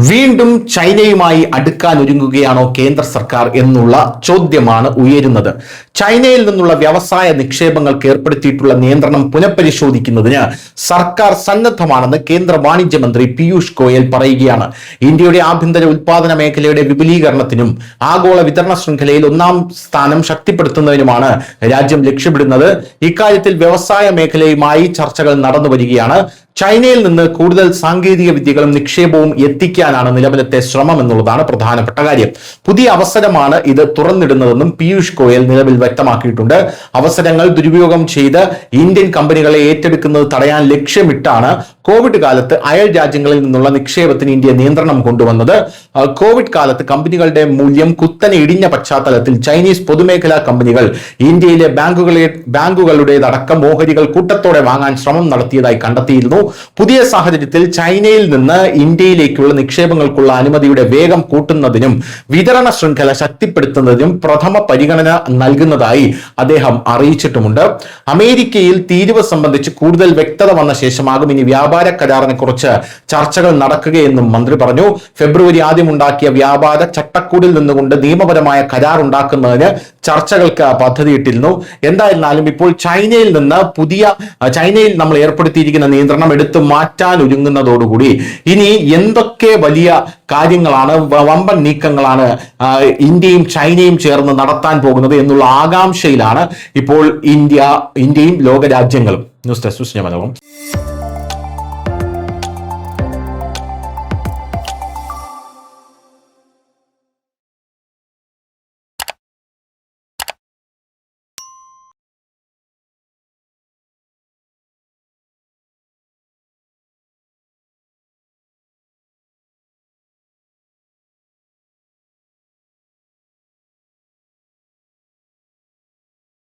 വീണ്ടും ചൈനയുമായി അടുക്കാൻ ഒരുങ്ങുകയാണോ കേന്ദ്ര സർക്കാർ എന്നുള്ള ചോദ്യമാണ് ഉയരുന്നത്. ചൈനയിൽ നിന്നുള്ള വ്യവസായ നിക്ഷേപങ്ങൾക്ക് ഏർപ്പെടുത്തിയിട്ടുള്ള നിയന്ത്രണം പുനഃപരിശോധിക്കുന്നതിന് സർക്കാർ സന്നദ്ധമാണെന്ന് കേന്ദ്ര വാണിജ്യ മന്ത്രി പീയൂഷ് ഗോയൽ പറയുകയാണ്. ഇന്ത്യയുടെ ആഭ്യന്തര ഉൽപാദന മേഖലയുടെ വിപുലീകരണത്തിനും ആഗോള വിതരണ ശൃംഖലയിൽ ഒന്നാം സ്ഥാനം ശക്തിപ്പെടുത്തുന്നതിനുമാണ് രാജ്യം ലക്ഷ്യമിടുന്നത്. ഇക്കാര്യത്തിൽ വ്യവസായ മേഖലയുമായി ചർച്ചകൾ നടന്നു വരികയാണ്. ചൈനയിൽ നിന്ന് കൂടുതൽ സാങ്കേതിക വിദ്യകളും നിക്ഷേപവും എത്തിക്കാനാണ് നിലവിലത്തെ ശ്രമം എന്നുള്ളതാണ് പ്രധാനപ്പെട്ട കാര്യം. പുതിയ അവസരമാണ് ഇത് തുറന്നിടുന്നതെന്നും പീയൂഷ് ഗോയൽ നിലവിൽ വ്യക്തമാക്കിയിട്ടുണ്ട്. അവസരങ്ങൾ ദുരുപയോഗം ചെയ്ത് ഇന്ത്യൻ കമ്പനികളെ ഏറ്റെടുക്കുന്നത് തടയാൻ ലക്ഷ്യമിട്ടാണ് കോവിഡ് കാലത്ത് അയൽ രാജ്യങ്ങളിൽ നിന്നുള്ള നിക്ഷേപത്തിന് ഇന്ത്യ നിയന്ത്രണം കൊണ്ടുവന്നത്. കോവിഡ് കാലത്ത് കമ്പനികളുടെ മൂല്യം കുത്തനെ ഇടിഞ്ഞ പശ്ചാത്തലത്തിൽ ചൈനീസ് പൊതുമേഖലാ കമ്പനികൾ ഇന്ത്യയിലെ ബാങ്കുകളുടേതടക്കം ഓഹരികൾ കൂട്ടത്തോടെ വാങ്ങാൻ ശ്രമം നടത്തിയതായി കണ്ടെത്തിയിരുന്നു. പുതിയ സാഹചര്യത്തിൽ ചൈനയിൽ നിന്ന് ഇന്ത്യയിലേക്കുള്ള നിക്ഷേപങ്ങൾക്കുള്ള അനുമതിയുടെ വേഗം കൂട്ടുന്നതിനും വിതരണ ശൃംഖല ശക്തിപ്പെടുത്തുന്നതിനും പ്രഥമ പരിഗണന നൽകുന്നതായി അദ്ദേഹം അറിയിച്ചിട്ടുമുണ്ട്. അമേരിക്കയിൽ തീരുവ സംബന്ധിച്ച് കൂടുതൽ വ്യക്തത വന്ന ശേഷമാകും ഇനി വ്യാപാര കരാറിനെ കുറിച്ച് ചർച്ചകൾ നടക്കുകയെന്നും മന്ത്രി പറഞ്ഞു. ഫെബ്രുവരി ആദ്യം ഉണ്ടാക്കിയ വ്യാപാര ചട്ടക്കൂടിൽ നിന്നുകൊണ്ട് നിയമപരമായ കരാർ ഉണ്ടാക്കുന്നതിന് ചർച്ചകൾക്ക് പദ്ധതിയിട്ടിരുന്നു. എന്തായിരുന്നാലും ഇപ്പോൾ ചൈനയിൽ നമ്മൾ ഏർപ്പെടുത്തിയിരിക്കുന്ന നിയന്ത്രണം എടുത്തു മാറ്റാൻ ഒരുങ്ങുന്നതോടുകൂടി ഇനി എന്തൊക്കെ വലിയ കാര്യങ്ങളാണ്, വമ്പൻ നീക്കങ്ങളാണ് ഇന്ത്യയും ചൈനയും ചേർന്ന് നടത്താൻ പോകുന്നത് എന്നുള്ള ആകാംക്ഷയിലാണ് ഇപ്പോൾ ഇന്ത്യയും ലോകരാജ്യങ്ങളും. News desk.